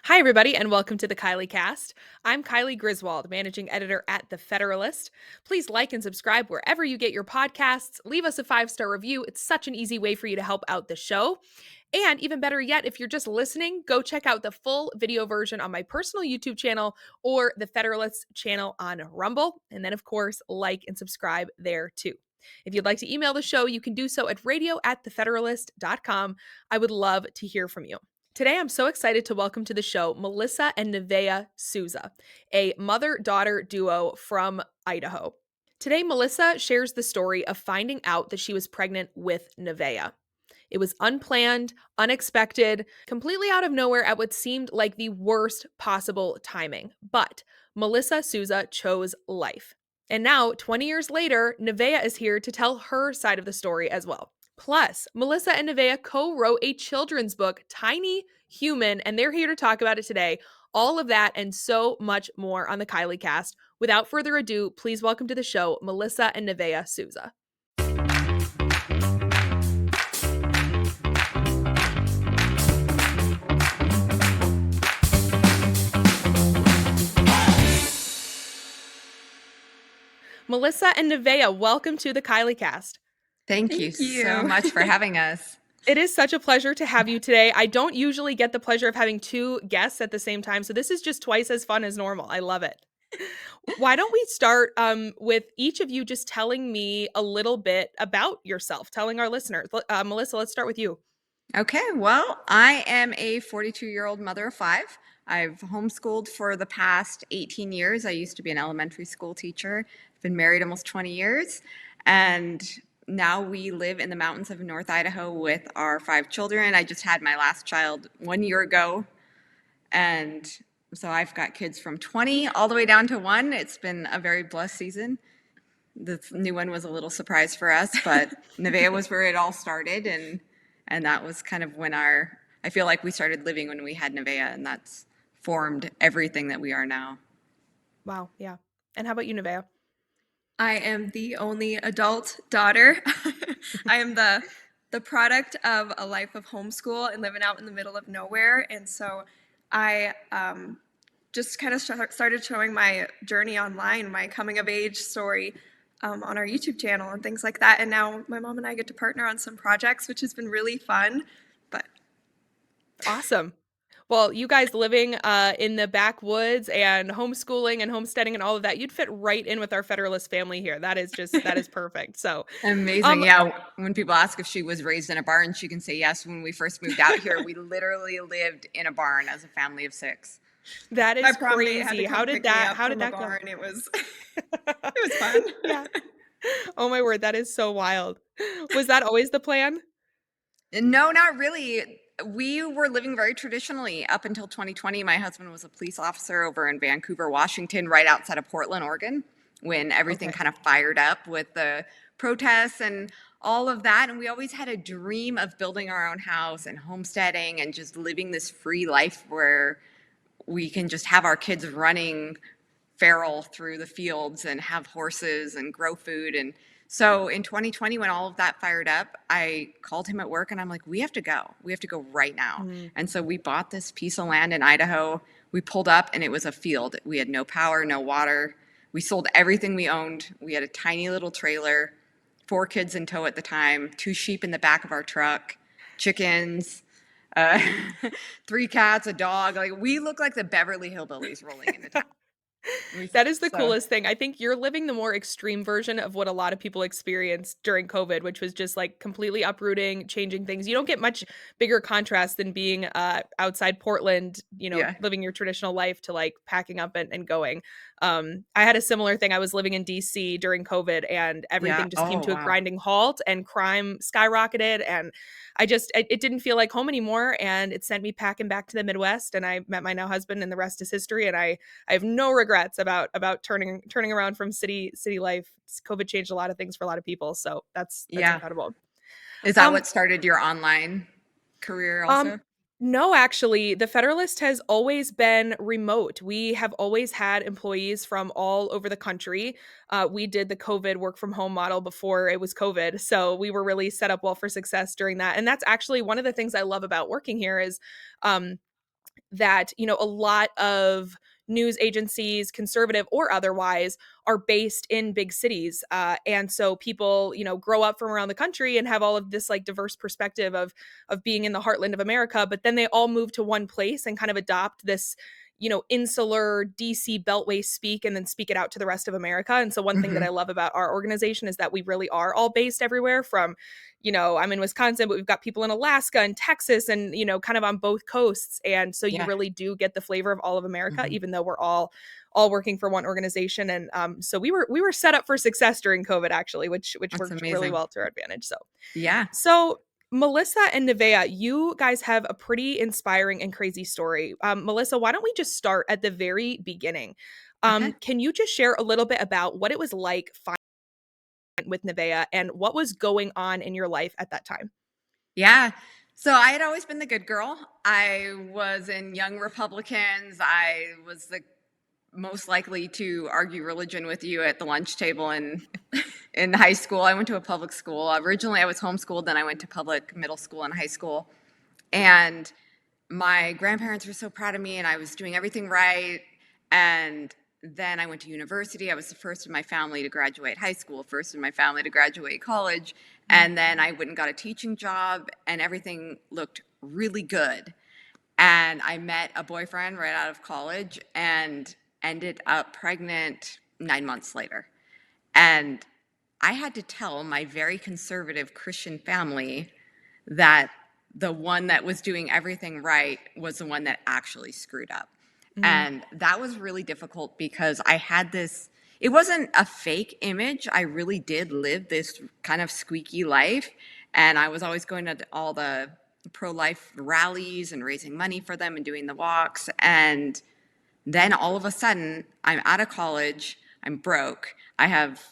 Hi, everybody, and welcome to the Kylee Cast. I'm Kylee Griswold, managing editor at the Federalist. Please like and subscribe wherever you get your podcasts. Leave us a 5-star review. It's such an easy way for you to help out the show. And even better yet, if you're just listening, go check out the full video version on my personal YouTube channel or the Federalist channel on Rumble. And then, of course, like and subscribe there too. If you'd like to email the show, you can do so at radio@thefederalist.com. I would love to hear from you. Today, I'm so excited to welcome to the show Melissa and Nevaeh Souza, a mother-daughter duo from Idaho. Today, Melissa shares the story of finding out that she was pregnant with Nevaeh. It was unplanned, unexpected, completely out of nowhere at what seemed like the worst possible timing. But Melissa Souza chose life. And now, 20 years later, Nevaeh is here to tell her side of the story as well. Plus, Melissa and Nevaeh co-wrote a children's book, Tiny Human, and they're here to talk about it today. All of that and so much more on the Kylee Cast. Without further ado, please welcome to the show, Melissa and Nevaeh Souza. Melissa and Nevaeh, welcome to the Kylee Cast. Thank you so much for having us. It is such a pleasure to have you today. I don't usually get the pleasure of having two guests at the same time, so this is just twice as fun as normal. I love it. Why don't we start with each of you just telling me a little bit about yourself, telling our listeners. Melissa, let's start with you. Okay, well, I am a 42-year-old mother of 5. I've homeschooled for the past 18 years. I used to be an elementary school teacher. I've been married almost 20 years, and now we live in the mountains of North Idaho with our 5 children. I just had my last child 1 year ago, and so I've got kids from 20 all the way down to 1. It's been a very blessed season. The new one was a little surprise for us, but Nevaeh was where it all started, and that was kind of when I feel like we started living when we had Nevaeh, and that's formed everything that we are now. Wow, yeah. And how about you, Nevaeh? I am the only adult daughter. I am the product of a life of homeschool and living out in the middle of nowhere. And so I just kind of started showing my journey online, my coming of age story on our YouTube channel and things like that. And now my mom and I get to partner on some projects, which has been really fun. But awesome. Well, you guys living in the backwoods and homeschooling and homesteading and all of that, you'd fit right in with our Federalist family here. That is perfect. So amazing. Yeah. When people ask if she was raised in a barn, she can say yes. When we first moved out here, we literally lived in a barn as a family of 6. That is crazy. How did that go? It was fun. Yeah. Oh my word, that is so wild. Was that always the plan? No, not really. We were living very traditionally up until 2020. My husband was a police officer over in Vancouver, Washington, right outside of Portland, Oregon, when everything kind of fired up with the protests and all of that. And we always had a dream of building our own house and homesteading and just living this free life where we can just have our kids running feral through the fields and have horses and grow food. And so in 2020, when all of that fired up, I called him at work and I'm like, we have to go. We have to go right now. Mm-hmm. And so we bought this piece of land in Idaho. We pulled up and it was a field. We had no power, no water. We sold everything we owned. We had a tiny little trailer, 4 kids in tow at the time, 2 sheep in the back of our truck, chickens, 3 cats, a dog. Like, we look like the Beverly Hillbillies rolling into town. That is the coolest thing. I think you're living the more extreme version of what a lot of people experienced during COVID, which was just like completely uprooting, changing things. You don't get much bigger contrast than being outside Portland, living your traditional life to like packing up and going. I had a similar thing. I was living in DC during COVID and everything just came to a grinding halt and crime skyrocketed. And it didn't feel like home anymore. And it sent me packing back to the Midwest. And I met my now husband and the rest is history. And I have no regrets about turning around from city life. COVID changed a lot of things for a lot of people. So that's incredible. Is that what started your online career also? No, actually, the Federalist has always been remote. We have always had employees from all over the country. We did the COVID work from home model before it was COVID. So we were really set up well for success during that. And that's actually one of the things I love about working here is that, a lot of news agencies, conservative or otherwise, are based in big cities. And so people, grow up from around the country and have all of this like diverse perspective of being in the heartland of America, but then they all move to one place and kind of adopt this, insular DC Beltway speak and then speak it out to the rest of America. And so one thing that Hmm. I love about our organization is that we really are all based everywhere from, I'm in Wisconsin, but we've got people in Alaska and Texas and, kind of on both coasts. And so you Yeah. really do get the flavor of all of America, Hmm. even though we're all working for one organization. And so we were set up for success during COVID, actually, which That's worked really amazing. well to our advantage. Yeah. So Melissa and Nevaeh, you guys have a pretty inspiring and crazy story. Melissa, why don't we just start at the very beginning? Okay. Can you just share a little bit about what it was like with Nevaeh and what was going on in your life at that time? Yeah. So I had always been the good girl. I was in Young Republicans. I was the most likely to argue religion with you at the lunch table in high school. I went to a public school. Originally I was homeschooled, then I went to public middle school and high school. And my grandparents were so proud of me and I was doing everything right. And then I went to university. I was the first in my family to graduate high school, first in my family to graduate college. And then I went and got a teaching job and everything looked really good. And I met a boyfriend right out of college and ended up pregnant 9 months later. And I had to tell my very conservative Christian family that the one that was doing everything right was the one that actually screwed up. Mm, And that was really difficult because I had this, it wasn't a fake image. I really did live this kind of squeaky life. And I was always going to all the pro life rallies and raising money for them and doing the walks. And then all of a sudden, I'm out of college, I'm broke, I have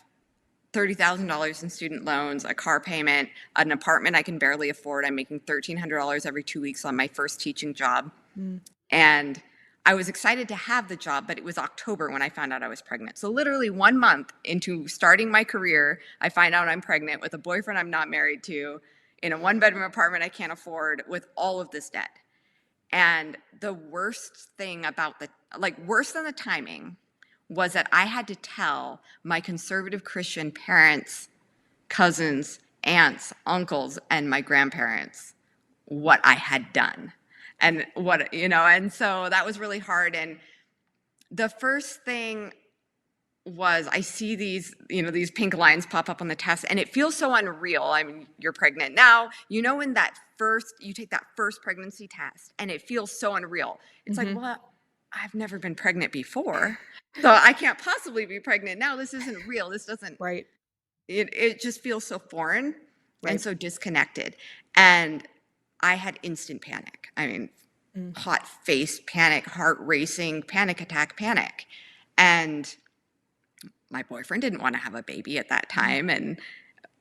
$30,000 in student loans, a car payment, an apartment I can barely afford. I'm making $1,300 every 2 weeks on my first teaching job. mm, And I was excited to have the job, but it was October when I found out I was pregnant. So literally 1 month into starting my career, I find out I'm pregnant with a boyfriend I'm not married to, in a one-bedroom apartment I can't afford, with all of this debt. And the worst thing about worse than the timing, was that I had to tell my conservative Christian parents, cousins, aunts, uncles, and my grandparents what I had done. And and so that was really hard. And the first thing was I see these pink lines pop up on the test, and it feels so unreal. I mean, you're pregnant now, when you take that first pregnancy test, and it feels so unreal. It's like, mhm. well, I've never been pregnant before, so I can't possibly be pregnant now. This isn't real. This doesn't, Right, it just feels so foreign and right. so disconnected. And I had instant panic. I mean, Mm, hot face panic, heart racing, panic attack, panic. And my boyfriend didn't want to have a baby at that mm, time. And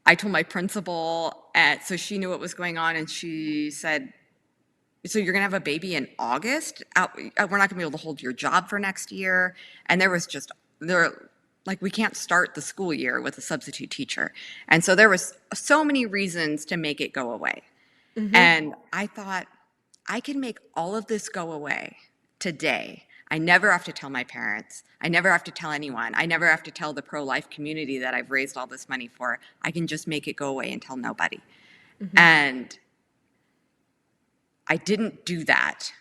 I told my principal, so she knew what was going on. And she said, so you're going to have a baby in August? We're not going to be able to hold your job for next year. And we can't start the school year with a substitute teacher. And so there was so many reasons to make it go away. mhm. And I thought, I can make all of this go away today. I never have to tell my parents. I never have to tell anyone. I never have to tell the pro-life community that I've raised all this money for. I can just make it go away and tell nobody. Mhm. And I didn't do that,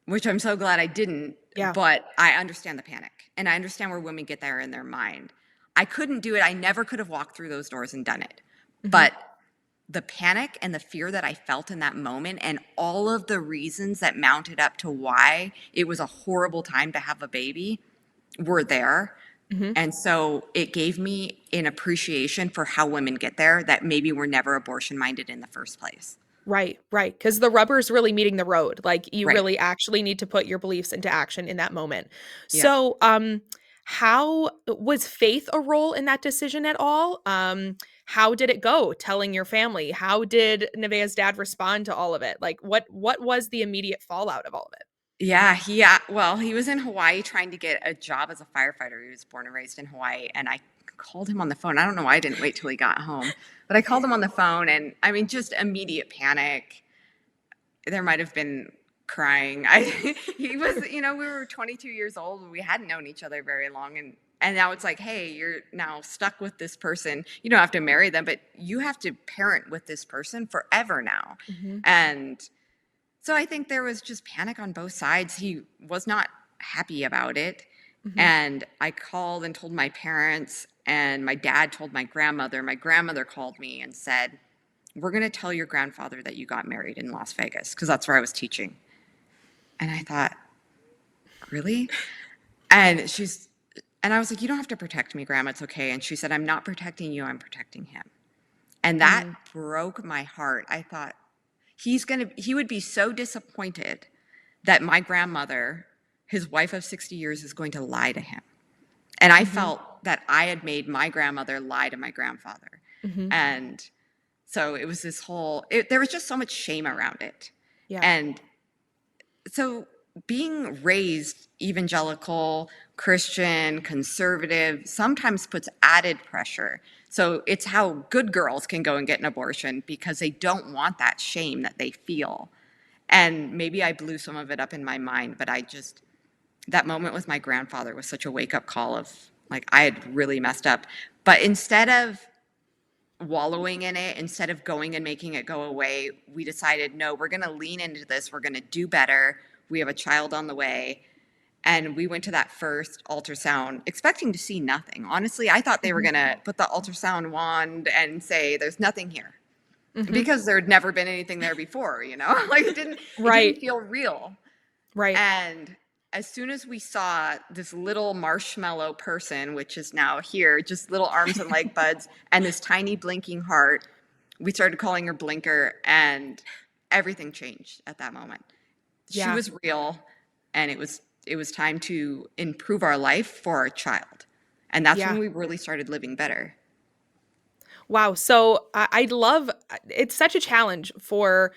which I'm so glad I didn't, Yeah. but I understand the panic and I understand where women get there in their mind. I couldn't do it. I never could have walked through those doors and done it. Mhm. But the panic and the fear that I felt in that moment and all of the reasons that mounted up to why it was a horrible time to have a baby were there. Mhm. And so it gave me an appreciation for how women get there that maybe were never abortion minded in the first place. Right, right. Because the rubber's really meeting the road. Like, you Right. really actually need to put your beliefs into action in that moment. Yep. So, how was faith a role in that decision at all? How did it go telling your family? How did Nevaeh's dad respond to all of it? Like, what was the immediate fallout of all of it? Yeah, well, he was in Hawaii trying to get a job as a firefighter. He was born and raised in Hawaii, and I called him on the phone. I don't know why I didn't wait till he got home, but I called him on the phone, and I mean, just immediate panic. there might have been crying. He was, we were 22 years old. We hadn't known each other very long. And now it's like, hey, you're now stuck with this person. You don't have to marry them, but you have to parent with this person forever now. Mm-hmm. And so I think there was just panic on both sides. He was not happy about it. Mm-hmm. And I called and told my parents, and my dad told my grandmother. My grandmother called me and said, we're going to tell your grandfather that you got married in Las Vegas, because that's where I was teaching. And I thought, really? And I was like, you don't have to protect me, Grandma. It's okay. And she said, I'm not protecting you. I'm protecting him. And that broke my heart. I thought, he would be so disappointed that my grandmother, his wife of 60 years, is going to lie to him. And I felt that I had made my grandmother lie to my grandfather. Mm-hmm. And so it was this there was just so much shame around it. Yeah. And so being raised evangelical, Christian, conservative sometimes puts added pressure. So it's how good girls can go and get an abortion, because they don't want that shame that they feel. And maybe I blew some of it up in my mind, but that moment with my grandfather was such a wake-up call of, like, I had really messed up. But instead of wallowing in it, instead of going and making it go away, we decided, no, we're going to lean into this. We're going to do better. We have a child on the way. And we went to that first ultrasound expecting to see nothing. Honestly, I thought they were going to put the ultrasound wand and say, there's nothing here. Because there had never been anything there before, like it didn't feel real. Right. And as soon as we saw this little marshmallow person, which is now here, just little arms and leg buds, and this tiny blinking heart, we started calling her Blinker, and everything changed at that moment. Yeah. She was real, and it was time to improve our life for our child. And that's when we really started living better. Wow. So I love, it's such a challenge for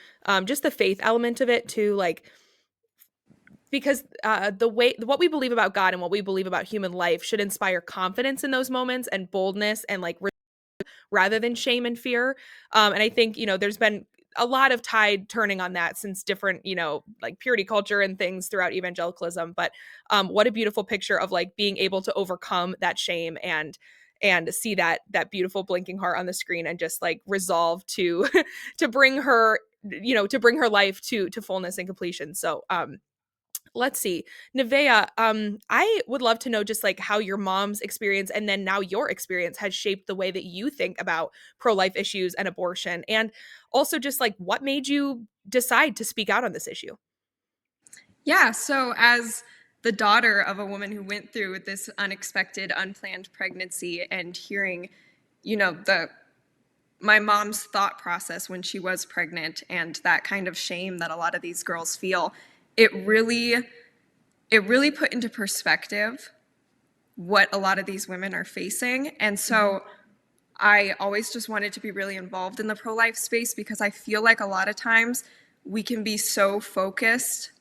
just the faith element of it too, like, because what we believe about God and what we believe about human life should inspire confidence in those moments and boldness and like rather than shame and fear. And I think, there's been a lot of tide turning on that since different, like purity culture and things throughout evangelicalism. But what a beautiful picture of like being able to overcome that shame and see that beautiful blinking heart on the screen and just like resolve to to bring her life to fullness and completion. So let's see, Nevaeh, I would love to know just like how your mom's experience and then now your experience has shaped the way that you think about pro-life issues and abortion, and also just like what made you decide to speak out on this issue. Yeah, so as the daughter of a woman who went through this unexpected, unplanned pregnancy and hearing, my mom's thought process when she was pregnant and that kind of shame that a lot of these girls feel, it really put into perspective what a lot of these women are facing. And so I always just wanted to be really involved in the pro-life space, because I feel like a lot of times we can be so focused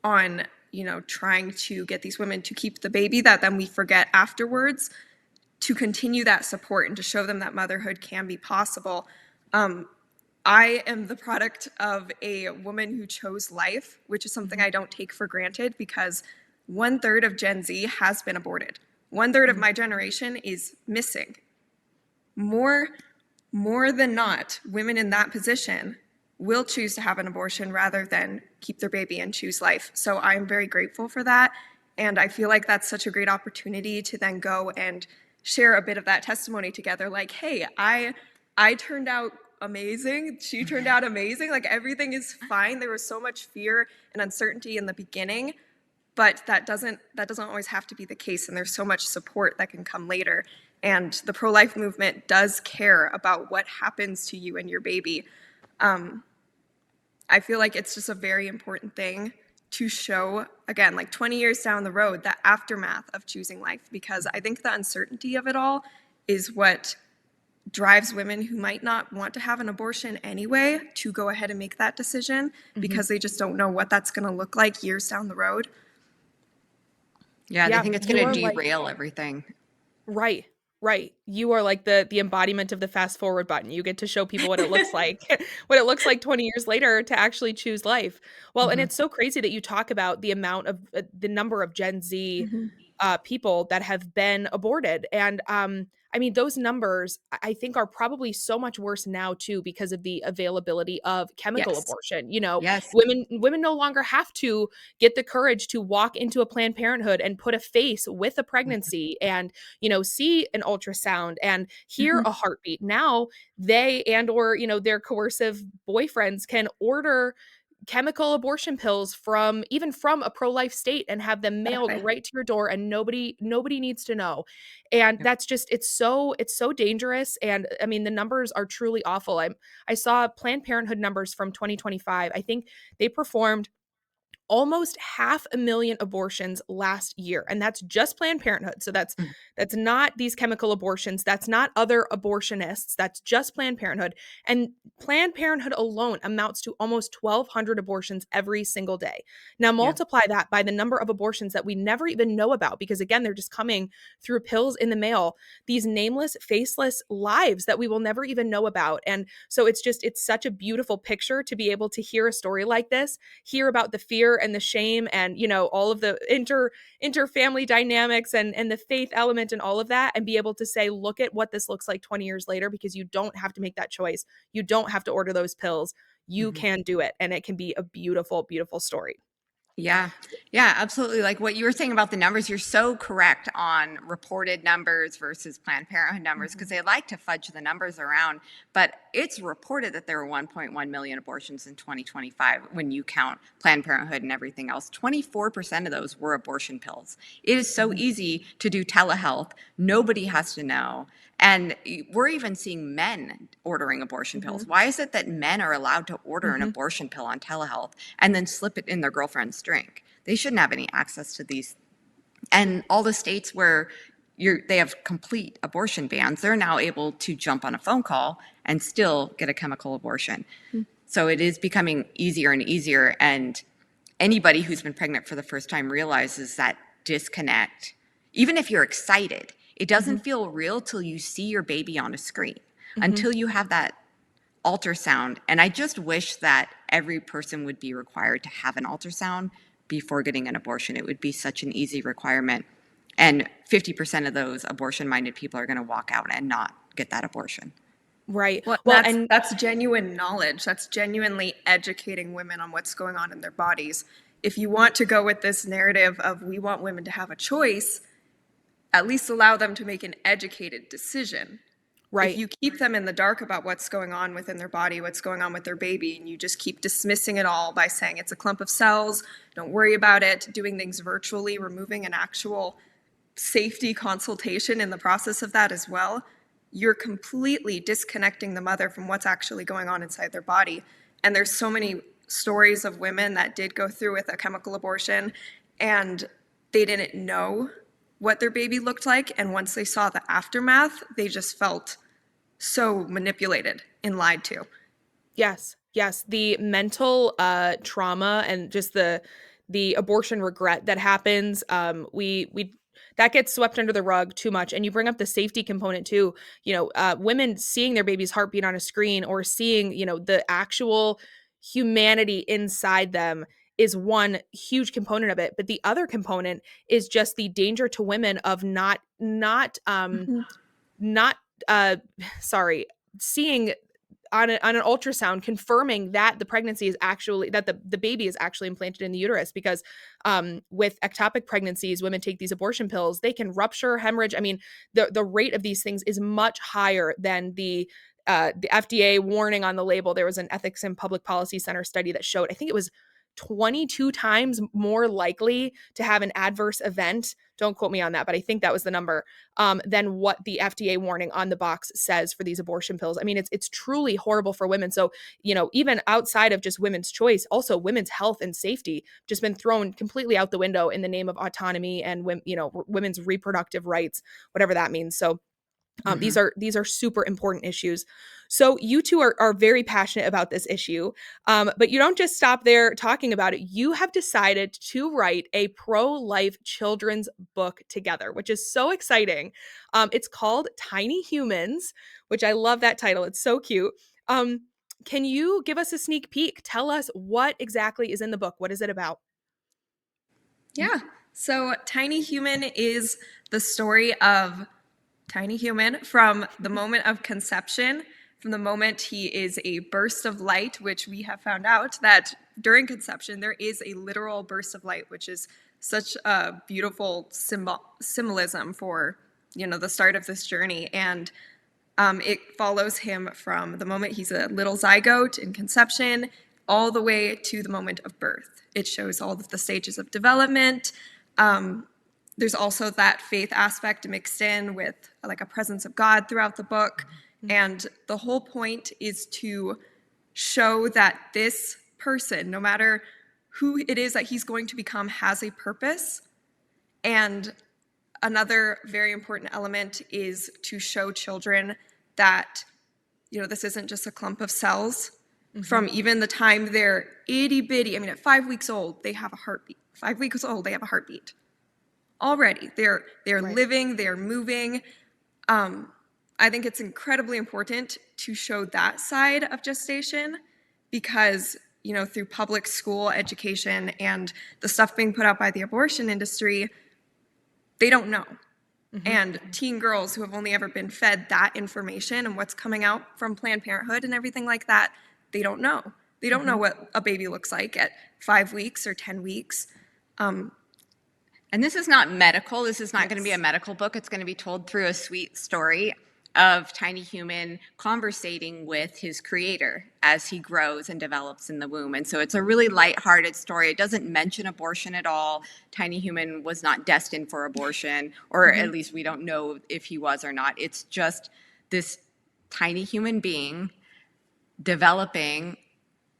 on, trying to get these women to keep the baby that then we forget afterwards to continue that support and to show them that motherhood can be possible. I am the product of a woman who chose life, which is something I don't take for granted, because 1/3 of Gen Z has been aborted. 1/3 of my generation is missing. More than not, women in that position will choose to have an abortion rather than keep their baby and choose life. So I'm very grateful for that. And I feel like that's such a great opportunity to then go and share a bit of that testimony together. Like, hey, I turned out amazing. She turned out amazing. Like, everything is fine. There was so much fear and uncertainty in the beginning, but that doesn't always have to be the case. And there's so much support that can come later. And the pro-life movement does care about what happens to you and your baby. I feel like it's just a very important thing to show, again, like 20 years down the road, the aftermath of choosing life, because I think the uncertainty of it all is what drives women who might not want to have an abortion anyway to go ahead and make that decision, because they just don't know what that's going to look like years down the road. Yeah, they think it's going to derail everything. Right. Right. You are like the embodiment of the fast forward button. You get to show people what it looks like, what it looks like 20 years later to actually choose life. Well, and Mhm. it's so crazy that you talk about the amount of the number of Gen Z Mhm. people that have been aborted. And I mean, those numbers I think are probably so much worse now too because of the availability of chemical Yes. abortion. You know, Yes. women no longer have to get the courage to walk into a Planned Parenthood and put a face with a Mhm. pregnancy and, you know, see an ultrasound and hear Mhm. a heartbeat. Now they and or, you know, their coercive boyfriends can order chemical abortion pills from even from a pro-life state and have them mailed Exactly. right to your door and nobody needs to know. And Yep. that's just it's so dangerous. And I mean the numbers are truly awful. I saw Planned Parenthood numbers from 2025. I think they performed almost 500,000 abortions last year, and that's just Planned Parenthood. So Mm. that's not these chemical abortions, that's not other abortionists, that's just Planned Parenthood. And Planned Parenthood alone amounts to almost 1,200 abortions every single day. Now Yeah. multiply that by the number of abortions that we never even know about because again they're just coming through pills in the mail, these nameless faceless lives that we will never even know about. And so it's such a beautiful picture to be able to hear a story like this, hear about the fear and the shame and, you know, all of the inter-family dynamics and the faith element and all of that, and be able to say look at what this looks like 20 years later, because you don't have to make that choice, you don't have to order those pills, you Mhm. can do it, and it can be a beautiful beautiful story. Yeah. Yeah, absolutely. Like what you were saying about the numbers, you're so correct on reported numbers versus Planned Parenthood numbers because Mhm. they like to fudge the numbers around. But it's reported that there were 1.1 million abortions in 2025 when you count Planned Parenthood and everything else. 24% of those were abortion pills. It is so Mhm. easy to do telehealth. Nobody has to know. And we're even seeing men ordering abortion pills. Mhm. Why is it that men are allowed to order an Mhm. abortion pill on telehealth and then slip it in their girlfriend's drink? They shouldn't have any access to these. And all the states where they have complete abortion bans, they're now able to jump on a phone call and still get a chemical abortion. Mm. So it is becoming easier and easier. And anybody who's been pregnant for the first time realizes that disconnect. Even if you're excited, it doesn't Mhm. feel real till you see your baby on a screen, Mhm. until you have that ultrasound. And I just wish that every person would be required to have an ultrasound before getting an abortion. It would be such an easy requirement. And 50% of those abortion minded people are going to walk out and not get that abortion. Right. Well, Well, and that's genuine knowledge. That's genuinely educating women on what's going on in their bodies. If you want to go with this narrative of we want women to have a choice, at least allow them to make an educated decision. If right. you keep them in the dark about what's going on within their body, what's going on with their baby, and you just keep dismissing it all by saying it's a clump of cells, don't worry about it, doing things virtually, removing an actual safety consultation in the process of that as well, you're completely disconnecting the mother from what's actually going on inside their body. And there's so many stories of women that did go through with a chemical abortion and they didn't know what their baby looked like. And once they saw the aftermath, they just felt so manipulated and lied to. Yes, yes, the mental, trauma and just the abortion regret that happens, we that gets swept under the rug too much, and you bring up the safety component too, you know, women seeing their baby's heartbeat on a screen or seeing, you know, the actual humanity inside them is one huge component of it, but the other component is just the danger to women of Mhm. not, uh sorry, seeing on an ultrasound confirming that the pregnancy is actually that the baby is actually implanted in the uterus because with ectopic pregnancies women take these abortion pills, they can rupture, hemorrhage. I mean the rate of these things is much higher than the FDA warning on the label. There was an Ethics and Public Policy Center study that showed I think it was 22 times more likely to have an adverse event, don't quote me on that, but I think that was the number, than what the FDA warning on the box says for these abortion pills. I mean, it's truly horrible for women. So, you know, even outside of just women's choice, also women's health and safety just been thrown completely out the window in the name of autonomy and you know, women's reproductive rights, whatever that means. So These Mhm. are super important issues. So you two are very passionate about this issue, but you don't just stop there talking about it. You have decided to write a pro-life children's book together, which is so exciting. It's called Tiny Humans, which I love that title. It's so cute. Um, can you give us a sneak peek? Tell us what exactly is in the book. What is it about? Yeah. So, Tiny Human is the story of Tiny Human from the moment of conception, from the moment he is a burst of light, which we have found out that during conception there is a literal burst of light, which is such a beautiful symbolism for the start of this journey. And it follows him from the moment he's a little zygote in conception all the way to the moment of birth. It shows all of the stages of development. There's also that faith aspect mixed in with like a presence of God throughout the book. And the whole point is to show that this person, no matter who it is that he's going to become, has a purpose. And another very important element is to show children that this isn't just a clump of cells. From even the time they're itty bitty, I mean, at 5 weeks old, they have a heartbeat. 5 weeks old, they have a heartbeat. Already, they're Right. living, they're moving. I think it's incredibly important to show that side of gestation because through public school education and the stuff being put out by the abortion industry, they don't know. And teen girls who have only ever been fed that information and what's coming out from Planned Parenthood and everything like that, they don't know. They don't know what a baby looks like at 5 weeks or 10 weeks. And this is not medical. This is not going to be a Yes. medical book. It's going to be told through a sweet story of Tiny Human conversating with his creator as he grows and develops in the womb. And so it's a really lighthearted story. It doesn't mention abortion at all. Tiny Human was not destined for abortion, or at least we don't know if he was or not. It's just this tiny human being developing,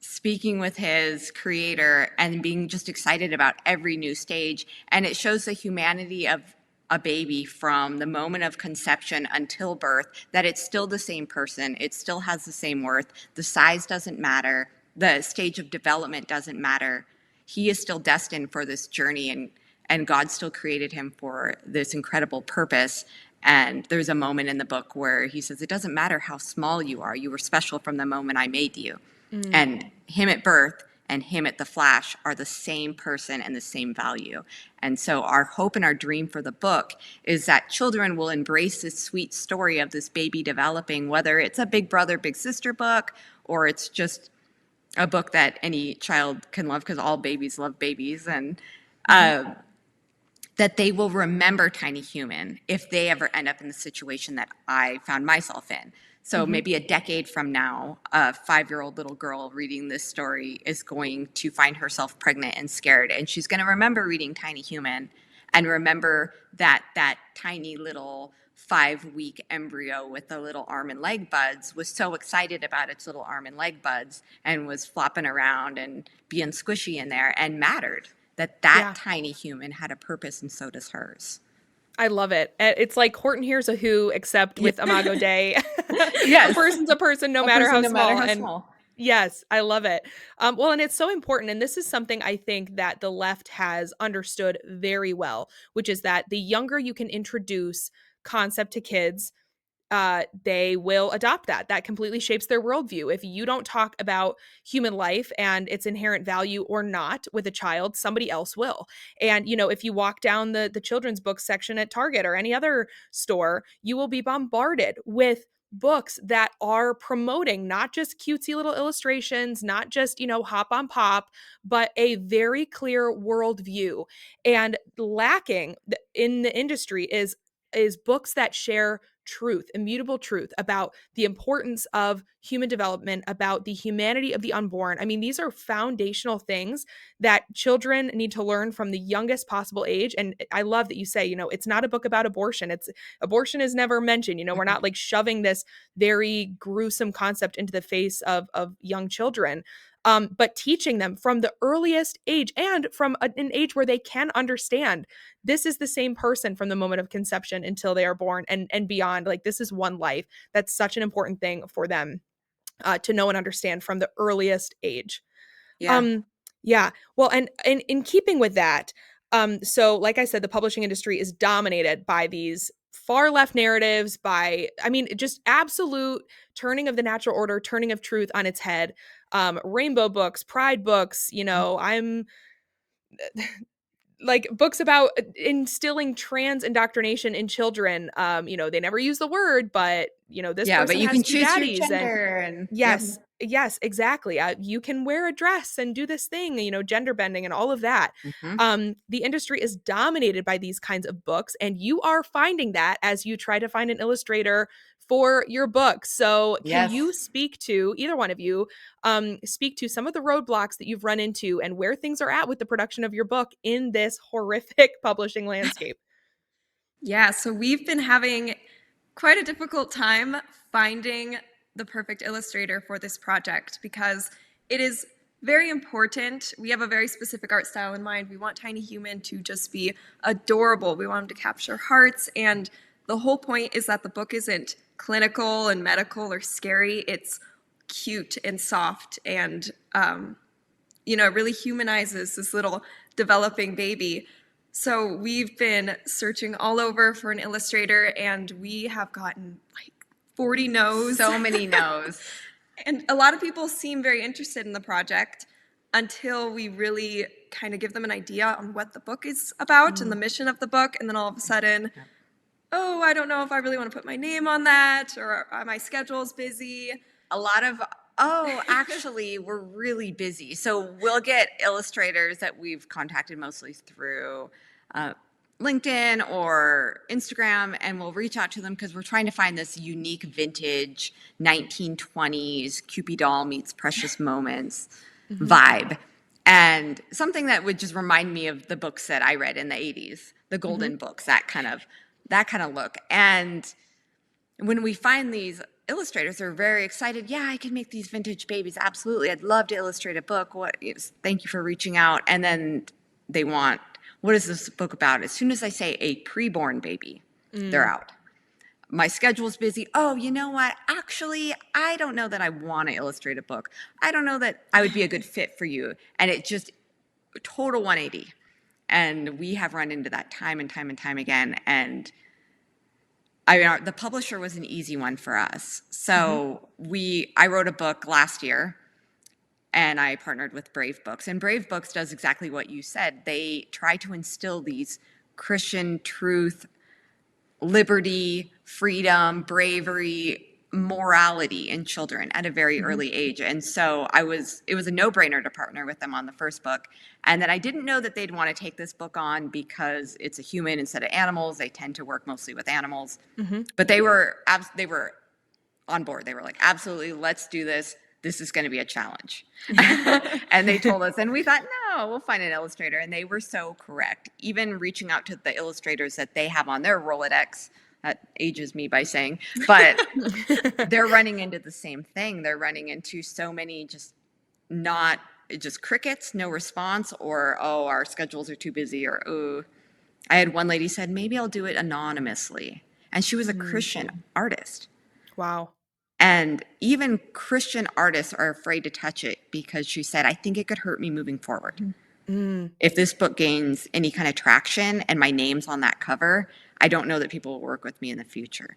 speaking with his creator, and being just excited about every new stage. And it shows the humanity of a baby from the moment of conception until birth, that it's still the same person, it still has the same worth, the size doesn't matter, the stage of development doesn't matter. He is still destined for this journey, and God still created him for this incredible purpose. And there's a moment in the book where he says, it doesn't matter how small you are, you were special from the moment I made you. And him at birth and him at the flash are the same person and the same value. And so our hope and our dream for the book is that children will embrace this sweet story of this baby developing, whether it's a big brother, big sister book, or it's just a book that any child can love because all babies love babies. And that they will remember Tiny Human if they ever end up in the situation that I found myself in. So maybe a decade from now, a 5-year-old little girl reading this story is going to find herself pregnant and scared, and she's going to remember reading Tiny Human and remember that that tiny little 5-week embryo with the little arm and leg buds was so excited about its little arm and leg buds and was flopping around and being squishy in there and mattered. That Yeah. tiny human had a purpose, and so does hers. I love it. It's like Horton Hears a Who, except with Imago Dei. A Yes. person's a person, no A matter person, how no matter small. how And small. yes, I love it. Well, and it's so important. And this is something I think that the left has understood very well, which is that the younger you can introduce concept to kids, they will adopt that. That completely shapes their worldview. If you don't talk about human life and its inherent value or not with a child, somebody else will. And if you walk down the children's book section at Target or any other store, you will be bombarded with books that are promoting not just cutesy little illustrations, not just hop on pop, but a very clear worldview. And lacking in the industry is books that share truth, immutable truth about the importance of human development, about the humanity of the unborn. I mean, these are foundational things that children need to learn from the youngest possible age. And I love that you say, it's not a book about abortion. Abortion is never mentioned. We're not like shoving this very gruesome concept into the face of young children. but teaching them from the earliest age and from an age where they can understand this is the same person from the moment of conception until they are born and beyond. Like, this is one life. That's such an important thing for them to know and understand from the earliest age. Yeah. Um, yeah. Well, and in keeping with that, so like I said, the publishing industry is dominated by these far left narratives, by, I mean, just absolute turning of the natural order, turning of truth on its head. Rainbow books, pride books, I'm like books about instilling trans indoctrination in children. They never use the word, but this Yeah, but person you has can two choose your daddies, and gender and yep. yes, yes, exactly. You can wear a dress and do this thing, gender bending and all of that. Mhm. The industry is dominated by these kinds of books, and you are finding that as you try to find an illustrator for your book. So, can Yes. you speak to, either one of you, speak to some of the roadblocks that you've run into and where things are at with the production of your book in this horrific publishing landscape? Yeah, so we've been having quite a difficult time finding the perfect illustrator for this project because it is very important. We have a very specific art style in mind. We want Tiny Human to just be adorable. We want him to capture hearts. And the whole point is that the book isn't clinical and medical or scary. It's cute and soft and, it really humanizes this little developing baby. So we've been searching all over for an illustrator, and we have gotten like 40 no's. So many no's. And a lot of people seem very interested in the project until we really kind of give them an idea on what the book is about and the mission of the book. And then all of a sudden, oh, I don't know if I really want to put my name on that, or my schedule's busy. A lot of, actually, we're really busy. So we'll get illustrators that we've contacted mostly through LinkedIn or Instagram, and we'll reach out to them because we're trying to find this unique vintage 1920s Cupid doll meets Precious Moments vibe. And something that would just remind me of the books that I read in the 80s, the golden books, that kind of look. And when we find these illustrators, they're very excited. Yeah, I can make these vintage babies. Absolutely. I'd love to illustrate a book. Thank you for reaching out. And then they want, what is this book about? As soon as I say a preborn baby, they're out. My schedule's busy. Oh, you know what? Actually, I don't know that I want to illustrate a book. I don't know that I would be a good fit for you. And it just total 180. And we have run into that time and time and time again. And the publisher was an easy one for us. So I wrote a book last year, and I partnered with Brave Books. And Brave Books does exactly what you said. They try to instill these Christian truth, liberty, freedom, bravery, morality in children at a very early age. And so it was a no-brainer to partner with them on the first book. And then I didn't know that they'd want to take this book on because it's a human instead of animals. They tend to work mostly with animals. But they were on board. They were like, absolutely, let's do this. This is going to be a challenge. And they told us, and we thought, no, we'll find an illustrator. And they were so correct. Even reaching out to the illustrators that they have on their Rolodex, that ages me by saying, but they're running into the same thing. They're running into so many just crickets, no response, or, oh, our schedules are too busy, or, oh. I had one lady said, maybe I'll do it anonymously. And she was a Christian artist. Wow. And even Christian artists are afraid to touch it because she said, I think it could hurt me moving forward. If this book gains any kind of traction and my name's on that cover, I don't know that people will work with me in the future.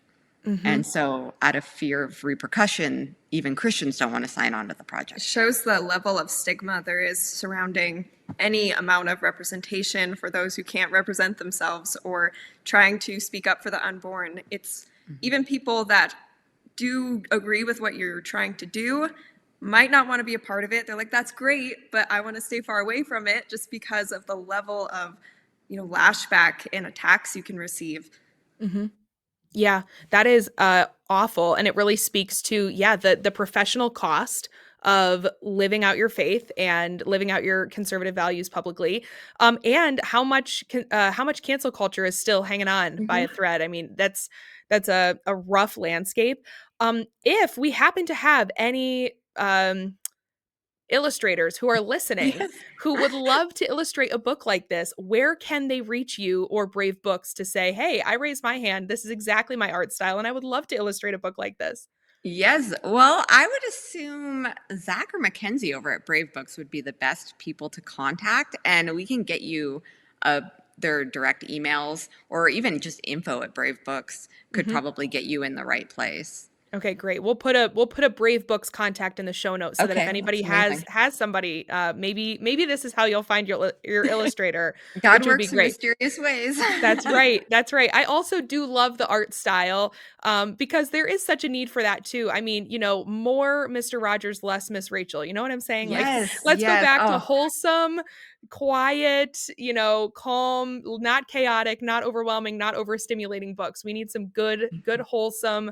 And so out of fear of repercussion, even Christians don't want to sign on to the project. It shows the level of stigma there is surrounding any amount of representation for those who can't represent themselves or trying to speak up for the unborn. It's even people that do agree with what you're trying to do might not want to be a part of it. They're like, that's great, but I want to stay far away from it just because of the level of, lashback and attacks you can receive. Yeah, that is awful. And it really speaks to, the professional cost of living out your faith and living out your conservative values publicly, and how much cancel culture is still hanging on by a thread. I mean, that's a rough landscape. If we happen to have any illustrators who are listening Yes. who would love to illustrate a book like this, where can they reach you or Brave Books to say, hey, I raised my hand. This is exactly my art style, and I would love to illustrate a book like this? Yes. Well, I would assume Zach or Mackenzie over at Brave Books would be the best people to contact, and we can get you uh, their direct emails, or even just info at Brave Books could Hmm. probably get you in the right place. Okay, great. We'll put a Brave Books contact in the show notes so that if Okay, anybody that's has amazing. has somebody, maybe this is how you'll find your illustrator, God which would be works in great. mysterious ways. That's right. That's right. I also do love the art style, because there is such a need for that too. I mean, more Mr. Rogers, less Miss Rachel. You know what I'm saying? Like, Yes, let's go yes. back to Oh, wholesome, quiet, calm, not chaotic, not overwhelming, not overstimulating books. We need some good, wholesome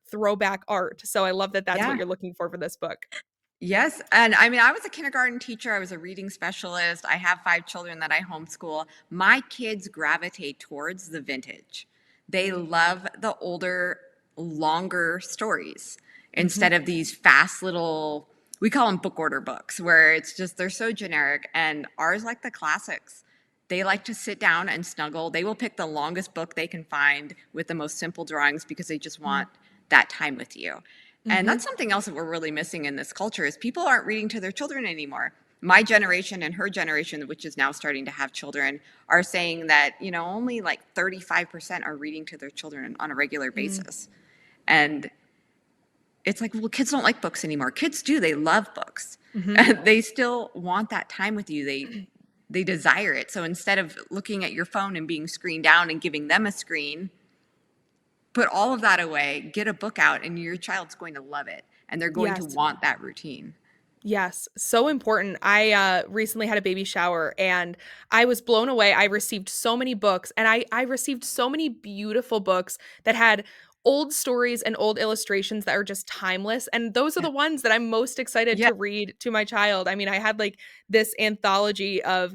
throwback art. So I love that that's what yeah. you're looking for this book. Yes. And I mean, I was a kindergarten teacher, I was a reading specialist. I have 5 children that I homeschool. My kids gravitate towards the vintage. They love the older, longer stories Hmm. instead of these fast little, we call them book order books, where it's just, they're so generic. And ours like the classics. They like to sit down and snuggle. They will pick the longest book they can find with the most simple drawings because they just want that time with you. And Hmm. that's something else that we're really missing in this culture is people aren't reading to their children anymore. My generation and her generation, which is now starting to have children, are saying that, only like 35% are reading to their children on a regular basis. And it's like, well, kids don't like books anymore. Kids do. They love books. Hmm. And they still want that time with you. They desire it. So instead of looking at your phone and being screened down and giving them a screen, put all of that away, get a book out, and your child's going to love it. And they're going to Yes. want that routine. Yes, so important. I recently had a baby shower and I was blown away. I received so many books and I received so many beautiful books that had old stories and old illustrations that are just timeless. And those are Yeah. the ones that I'm most excited Yeah. to read to my child. I mean, I had like this anthology of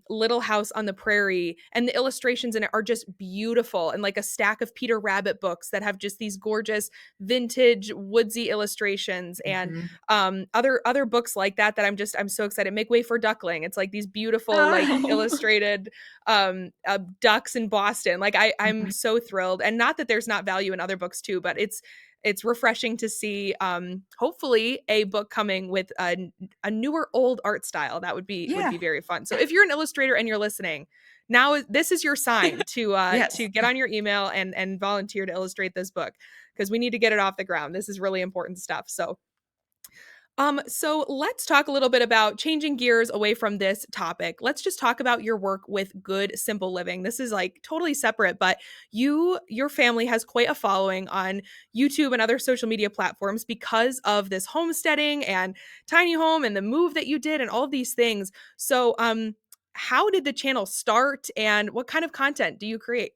Little House on the Prairie, and the illustrations in it are just beautiful, and like a stack of Peter Rabbit books that have just these gorgeous vintage woodsy illustrations, and Mhm. other books like that I'm so excited. Make Way for Duckling. It's like these beautiful like Oh. illustrated ducks in Boston. Like I'm so thrilled, and not that there's not value in other books too, but it's refreshing to see hopefully a book coming with a newer old art style. That would Yeah. be very fun. So if you're an illustrator and you're listening, this is your sign to Yes. get on your email and volunteer to illustrate this book, because we need to get it off the ground. This is really important stuff. So let's talk a little bit about changing gears away from this topic. Let's just talk about your work with Good Simple Living. This is like totally separate, but your family has quite a following on YouTube and other social media platforms because of this homesteading and tiny home and the move that you did and all of these things. So, how did the channel start and what kind of content do you create?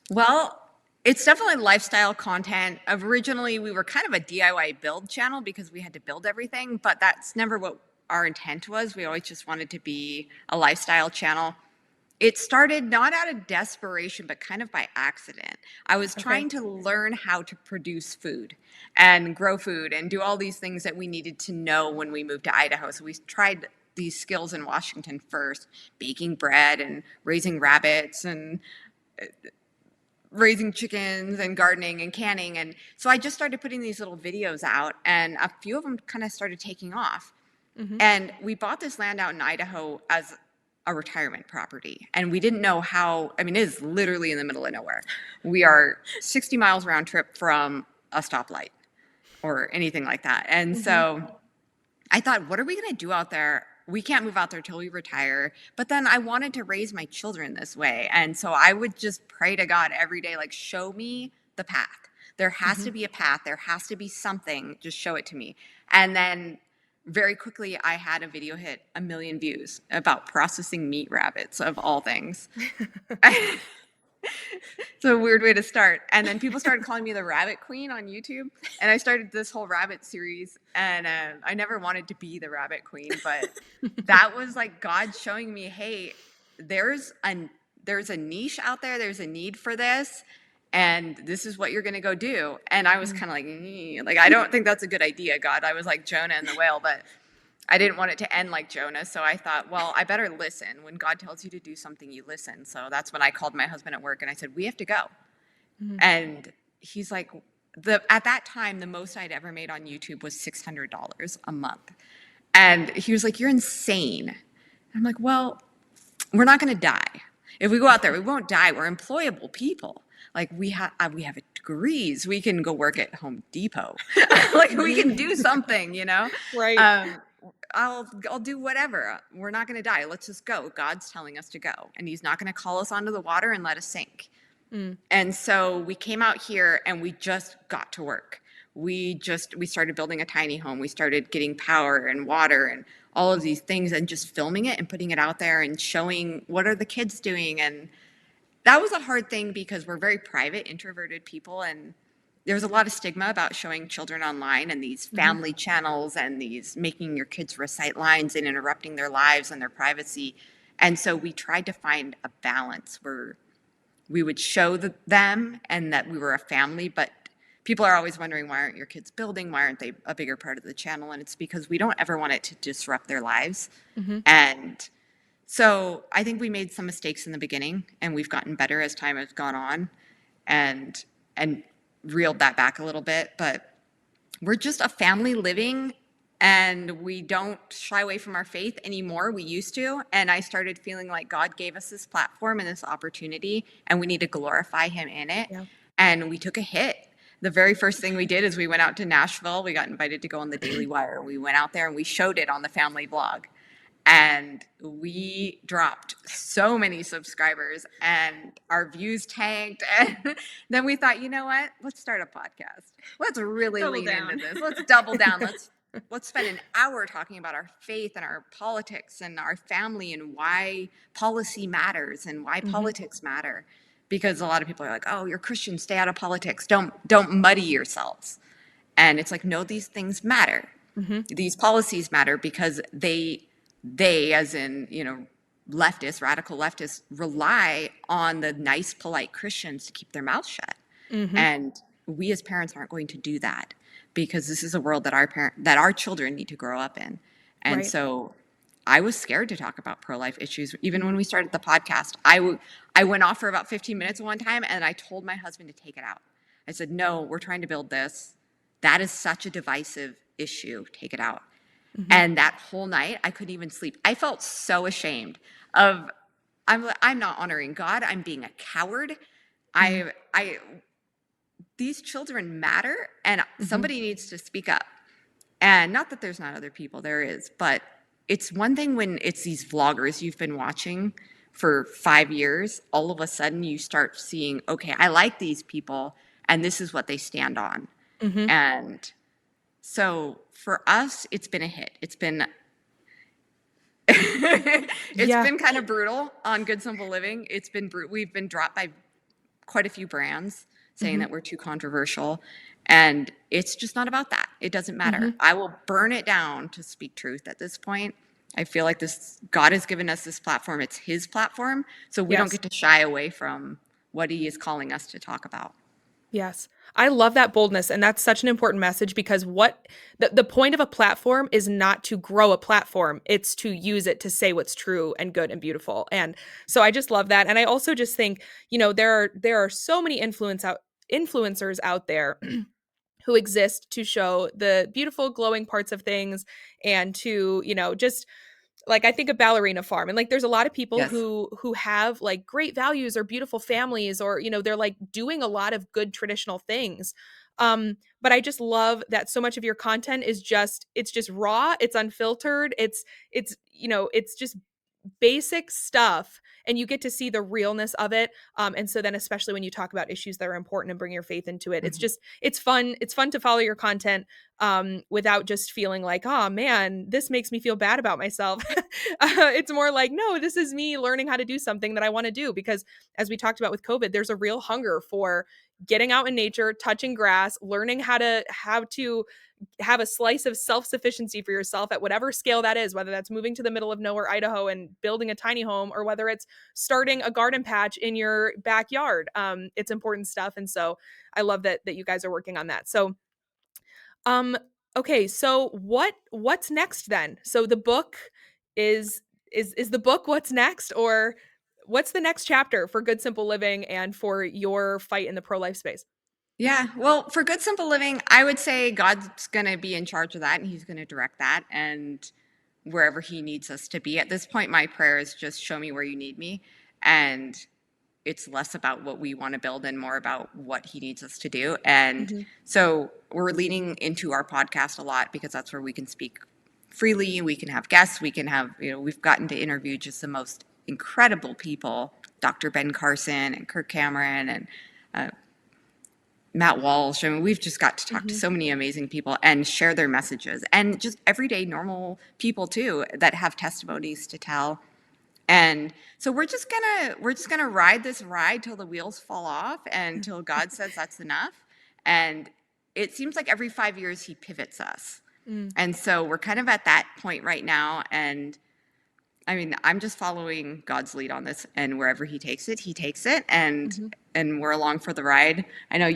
Well, it's definitely lifestyle content. Originally, we were kind of a DIY build channel because we had to build everything, but that's never what our intent was. We always just wanted to be a lifestyle channel. It started not out of desperation, but kind of by accident. I was Okay. trying to learn how to produce food and grow food and do all these things that we needed to know when we moved to Idaho. So we tried these skills in Washington first, baking bread and raising rabbits and raising chickens and gardening and canning. And so I just started putting these little videos out, and a few of them kind of started taking off. Mhm. And we bought this land out in Idaho as a retirement property. And we didn't know how, I mean, it is literally in the middle of nowhere. We are 60 miles round trip from a stoplight or anything like that. And Mhm. so I thought, what are we going to do out there? We can't move out there till we retire. But then I wanted to raise my children this way. And so I would just pray to God every day, like, show me the path. There has to Mhm. be a path. There has to be something. Just show it to me. And then very quickly, I had a video hit 1 million views about processing meat rabbits, of all things. It's a weird way to start. And then people started calling me the Rabbit Queen on YouTube. And I started this whole rabbit series. And I never wanted to be the Rabbit Queen, but that was like God showing me, hey, there's a there's a niche out there. There's a need for this, and this is what you're going to go do. And I was Mm. kind of like, like I don't think that's a good idea, God. I was like Jonah and the whale, but I didn't want it to end like Jonah, so I thought, well, I better listen. When God tells you to do something, you listen. So that's when I called my husband at work and I said, we have to go. Mhm. And he's like, at that time, the most I'd ever made on YouTube was $600 a month. And he was like, you're insane. And I'm like, well, we're not going to die. If we go out there, we won't die. We're employable people. Like we have degrees. We can go work at Home Depot. Like we can do something, you know. Right. Um, I'll do whatever. We're not going to die. Let's just go. God's telling us to go, and He's not going to call us onto the water and let us sink. Mm. And so we came out here and we just got to work. We started building a tiny home. We started getting power and water and all of these things and just filming it and putting it out there and showing what are the kids doing. And that was a hard thing because we're very private, introverted people. And there's a lot of stigma about showing children online and these family channels and these making your kids recite lines and interrupting their lives and their privacy. And so we tried to find a balance where we would show them and that we were a family, but people are always wondering, why aren't your kids building? Why aren't they a bigger part of the channel? And it's because we don't ever want it to disrupt their lives. Mm-hmm. And so I think we made some mistakes in the beginning and we've gotten better as time has gone on and reeled that back a little bit. But we're just a family living and we don't shy away from our faith anymore. We used to. And I started feeling like God gave us this platform and this opportunity and we need to glorify Him in it. Yeah. And we took a hit. The very first thing we did is we went out to Nashville. We got invited to go on the Daily Wire. We went out there and we showed it on the family vlog. And we dropped so many subscribers and our views tanked. And then we thought, you know what? Let's start a podcast. Let's really Double lean down. into this. Let's double down. Let's spend an hour talking about our faith and our politics and our family and why policy matters and why politics matter. Because a lot of people are like, oh, you're Christian, stay out of politics. Don't muddy yourselves. And it's like, no, these things matter. These policies matter because they as in, you know, leftists, radical leftists, rely on the nice, polite Christians to keep their mouths shut. And we as parents aren't going to do that because this is a world that our children need to grow up in. And Right. so I was scared to talk about pro-life issues. Even when we started the podcast, I went off for about 15 minutes one time and I told my husband to take it out. I said, no, we're trying to build this. That is such a divisive issue. Take it out. And that whole night, I couldn't even sleep. I felt so ashamed of, I'm not honoring God. I'm being a coward. These children matter and somebody needs to speak up. And not that there's not other people, there is, but it's one thing when it's these vloggers you've been watching for 5 years, all of a sudden you start seeing, okay, I like these people and this is what they stand on. And so for us, it's been a hit. It's been been kind of brutal on Good Simple Living. We've been dropped by quite a few brands saying that we're too controversial. And it's just not about that. It doesn't matter. I will burn it down to speak truth at this point. I feel like God has given us this platform. It's His platform. So we don't get to shy away from what He is calling us to talk about. Yes. I love that boldness. And that's such an important message because the point of a platform is not to grow a platform. It's to use it to say what's true and good and beautiful. And so I just love that. And I also just think, you know, there are so many influencers out there who exist to show the beautiful glowing parts of things and to, you know, just like I think of Ballerina Farm and like there's a lot of people Yes. who have like great values or beautiful families or you know they're like doing a lot of good traditional things. But I just love that so much of your content is it's just raw, it's unfiltered, it's you know, it's just basic stuff and you get to see the realness of it, and so then especially when you talk about issues that are important and bring your faith into it, it's fun to follow your content without just feeling like, oh man, this makes me feel bad about myself. It's more like, no, this is me learning how to do something that I want to do because as we talked about with COVID, there's a real hunger for getting out in nature, touching grass, learning how to have a slice of self-sufficiency for yourself at whatever scale that is, whether that's moving to the middle of nowhere, Idaho and building a tiny home, or whether it's starting a garden patch in your backyard. It's important stuff. And so I love that you guys are working on that. So, um, Okay, so what's next then? So the book is the book what's next, or what's the next chapter for Good Simple Living and for your fight in the pro-life space? Yeah, well, for Good Simple Living, I would say God's going to be in charge of that and he's going to direct that and wherever he needs us to be. At this point, my prayer is just show me where you need me. And it's less about what we want to build and more about what he needs us to do. And Mm-hmm. so we're leaning into our podcast a lot because that's where we can speak freely. We can have guests. We can have, we've gotten to interview just the most incredible people, Dr. Ben Carson and Kirk Cameron and Matt Walsh. I mean, we've just got to talk to Mm-hmm. so many amazing people and share their messages and just everyday normal people too that have testimonies to tell. And so we're just gonna ride this ride till the wheels fall off and till God says that's enough. And it seems like every 5 years he pivots us. Mm. And so we're kind of at that point right now. And I mean, I'm just following God's lead on this, and wherever he takes it, he takes it, and Mm-hmm. and we're along for the ride. I know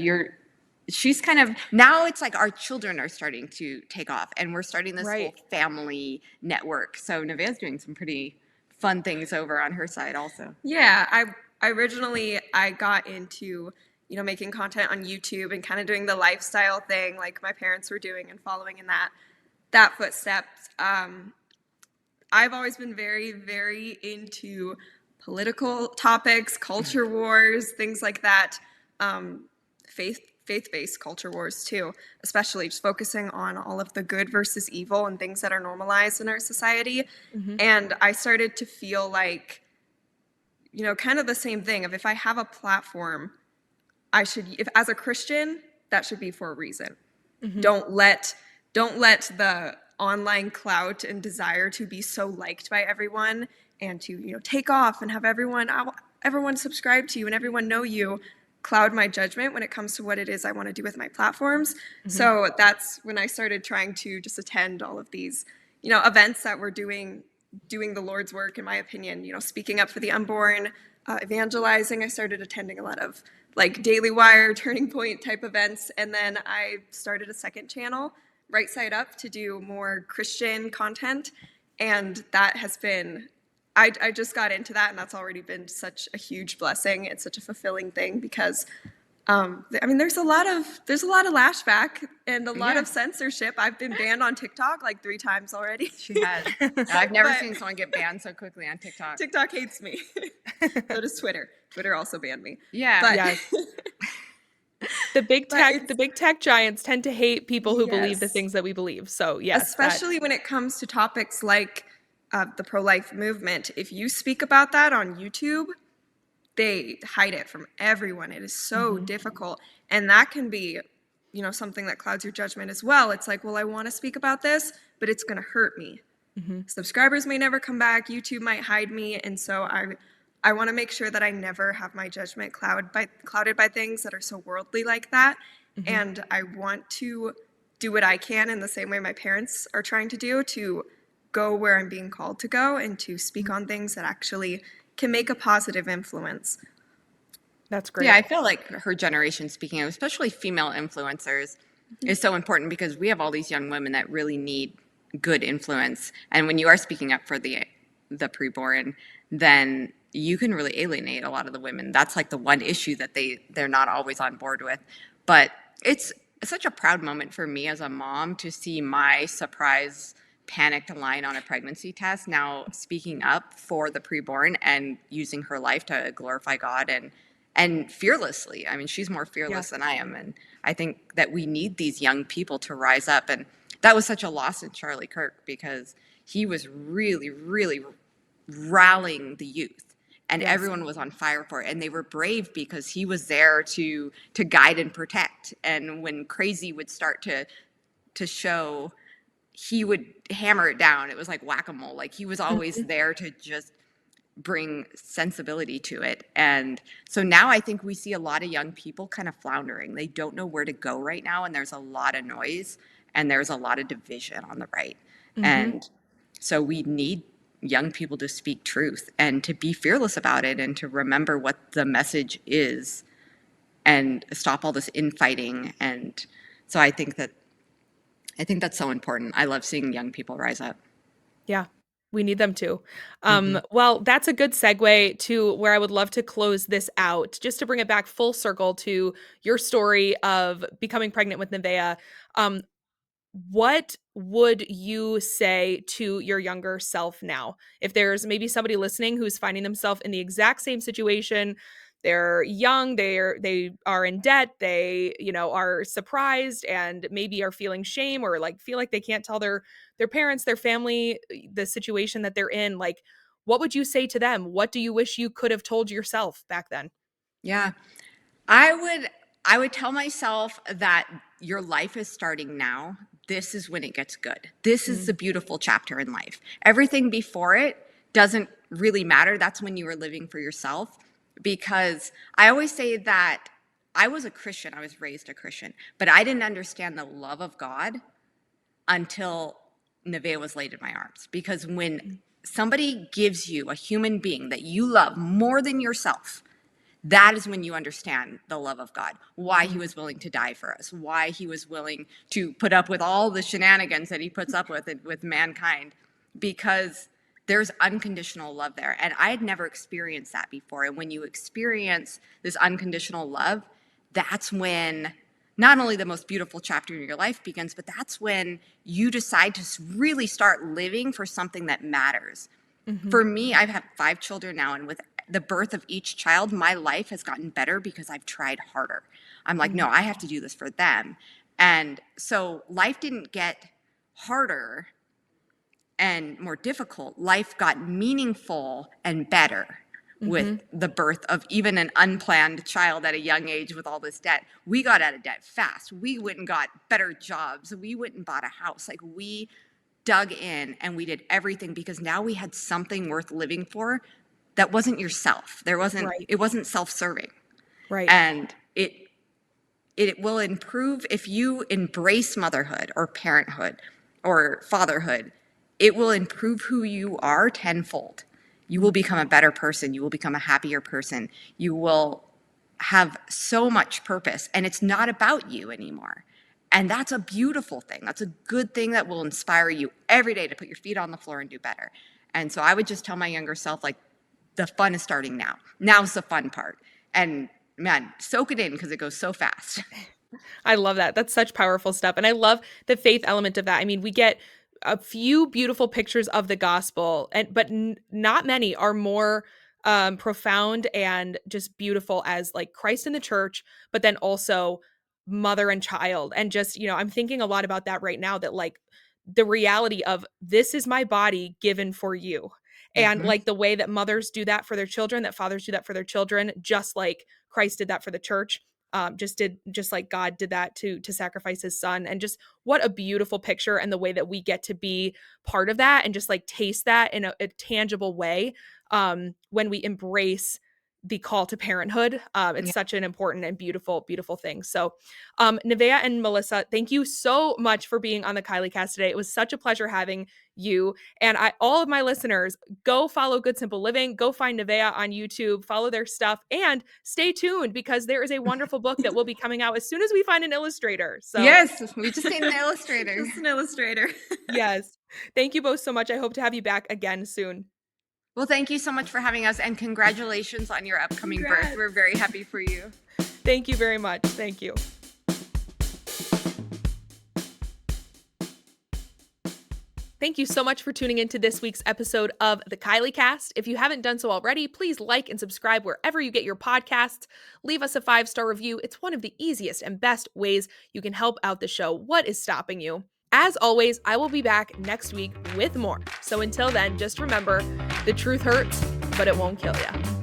she's kind of now it's like our children are starting to take off and we're starting this whole Right. family network. So Nevaeh's doing some pretty fun things over on her side also. Yeah, I originally I got into, making content on YouTube and kind of doing the lifestyle thing like my parents were doing and following in that footsteps. I've always been very, very into political topics, culture wars, things like that. Faith-based culture wars too, especially just focusing on all of the good versus evil and things that are normalized in our society. Mm-hmm. And I started to feel like, kind of the same thing of if I have a platform, if as a Christian, that should be for a reason. Mm-hmm. Don't let the online clout and desire to be so liked by everyone and to take off and have everyone subscribe to you and everyone know you cloud my judgment when it comes to what it is I want to do with my platforms. Mm-hmm. So that's when I started trying to just attend all of these events that were doing the Lord's work, in my opinion, speaking up for the unborn, evangelizing. I started attending a lot of like Daily Wire, Turning Point type events. And then I started a second channel, Right Side Up, to do more Christian content. And that has been, I just got into that, and that's already been such a huge blessing. It's such a fulfilling thing because there's a lot of lashback and a lot of censorship. I've been banned on TikTok like 3 times already. She has. I've never seen someone get banned so quickly on TikTok. TikTok hates me. So does Twitter. Twitter also banned me. Yeah. But, Yes. The big tech giants tend to hate people who believe the Yes. things that we believe. So yes, especially when it comes to topics like the pro-life movement. If you speak about that on YouTube, they hide it from everyone. It is so difficult. And that can be, something that clouds your judgment as well. It's like, well, I want to speak about this, but it's going to hurt me. Mm-hmm. Subscribers may never come back. YouTube might hide me. And so I want to make sure that I never have my judgment clouded by things that are so worldly like that. Mm-hmm. And I want to do what I can in the same way my parents are trying to do, to go where I'm being called to go and to speak on things that actually can make a positive influence. That's great. Yeah, I feel like her generation, speaking of especially female influencers, is so important because we have all these young women that really need good influence. And when you are speaking up for the preborn, then you can really alienate a lot of the women. That's like the one issue that they're not always on board with. But it's such a proud moment for me as a mom to see my surprise panicked line on a pregnancy test now speaking up for the preborn and using her life to glorify God and fearlessly. I mean, she's more fearless than I am. And I think that we need these young people to rise up. And that was such a loss in Charlie Kirk because he was really, really rallying the youth. And everyone was on fire for it. And they were brave because he was there to guide and protect. And when crazy would start to show, he would hammer it down. It was like whack-a-mole. Like he was always there to just bring sensibility to it. And so now I think we see a lot of young people kind of floundering. They don't know where to go right now. And there's a lot of noise and there's a lot of division on the right. And so we need young people to speak truth and to be fearless about it and to remember what the message is and stop all this infighting. And so I think that I think that's so important. I love seeing young people rise up. Yeah, we need them to. Hmm. Well, that's a good segue to where I would love to close this out, just to bring it back full circle to your story of becoming pregnant with Nevaeh. Um, what would you say to your younger self now? If there's maybe somebody listening who's finding themselves in the exact same situation, they're young, they are in debt, they, are surprised and maybe are feeling shame or like feel like they can't tell their parents, their family, the situation that they're in, like what would you say to them? What do you wish you could have told yourself back then? Yeah. I would tell myself that your life is starting now. This is when it gets good. This is Mm, the beautiful chapter in life. Everything before it doesn't really matter. That's when you were living for yourself. Because I always say that I was a Christian, I was raised a Christian, but I didn't understand the love of God until Nevaeh was laid in my arms. Because when mm, somebody gives you a human being that you love more than yourself, that is when you understand the love of God, why he mm, was willing to die for us, why he was willing to put up with all the shenanigans that he puts up with mankind, because there's unconditional love there. And I had never experienced that before. And when you experience this unconditional love, that's when not only the most beautiful chapter in your life begins, but that's when you decide to really start living for something that matters. mhm, For me, I've had 5 children now, and with the birth of each child, my life has gotten better because I've tried harder. I'm like, mm, no, I have to do this for them. And so life didn't get harder and more difficult. Life got meaningful and better with mhm. the birth of even an unplanned child at a young age with all this debt. We got out of debt fast. We went and got better jobs. We went and bought a house. Like, we dug in and we did everything because now we had something worth living for that wasn't yourself. Right, It wasn't self-serving. right. And it will improve if you embrace motherhood or parenthood or fatherhood. It will improve who you are tenfold. You will Mm, become a better person. You will become a happier person. You will have so much purpose, and it's not about you anymore. And that's a beautiful thing. That's a good thing that will inspire you every day to put your feet on the floor and do better. And so I would just tell my younger self, like, the fun is starting now. Now's the fun part. And man, soak it in because it goes so fast. I love that. That's such powerful stuff. And I love the faith element of that. I mean, we get a few beautiful pictures of the gospel, and but not many are more profound and just beautiful as like Christ in the church, but then also mother and child. And just, I'm thinking a lot about that right now, that like the reality of this is my body given for you. And Hmm. like the way that mothers do that for their children, that fathers do that for their children, just like Christ did that for the church, just like God did that to sacrifice his son. And just what a beautiful picture, and the way that we get to be part of that and just like taste that in a tangible way, when we embrace the call to parenthood. It's Yeah. such an important and beautiful thing. So Nevaeh and Melissa, thank you so much for being on the Kylee Cast today. It was such a pleasure having you. And all of my listeners, go follow Good Simple Living, go find Nevaeh on YouTube, follow their stuff, and stay tuned because there is a wonderful book that will be coming out as soon as we find an illustrator. So, Yes, we just need an illustrator. Just an illustrator. yes. Thank you both so much. I hope to have you back again soon. Well, thank you so much for having us, and congratulations on your upcoming birth. Congrats. We're very happy for you. Thank you very much. Thank you. Thank you so much for tuning into this week's episode of the Kylee Cast. If you haven't done so already, please like and subscribe wherever you get your podcasts. Leave us a 5-star review. It's one of the easiest and best ways you can help out the show. What is stopping you? As always, I will be back next week with more. So until then, just remember, the truth hurts, but it won't kill you.